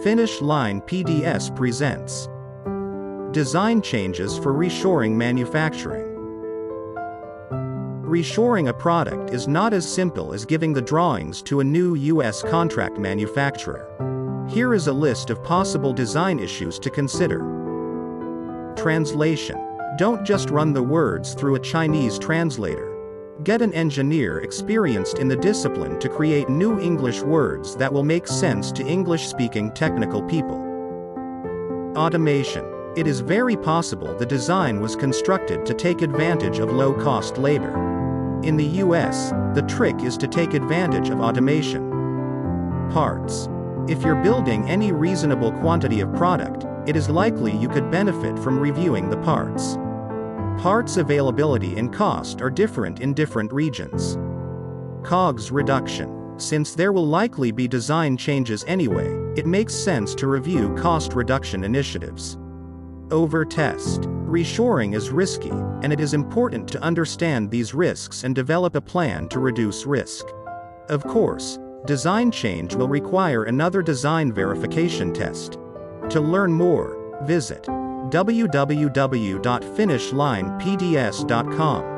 FinishLinePDS presents Design Changes for Reshoring Manufacturing. Reshoring a product is not as simple as giving the drawings to a new U.S. contract manufacturer. Here is a list of possible design issues to consider. Translation. Don't just run the words through a Chinese translator. Get an engineer experienced in the discipline to create new English words that will make sense to English-speaking technical people. Automation. It is very possible the design was constructed to take advantage of low-cost labor. In the US, the trick is to take advantage of automation. Parts. If you're building any reasonable quantity of product, it is likely you could benefit from reviewing the parts. Parts availability and cost are different in different regions. COGS reduction. Since there will likely be design changes anyway, it makes sense to review cost reduction initiatives. Over-test. Reshoring is risky, and it is important to understand these risks and develop a plan to reduce risk. Of course, design change will require another design verification test. To learn more, visit www.finishlinepds.com.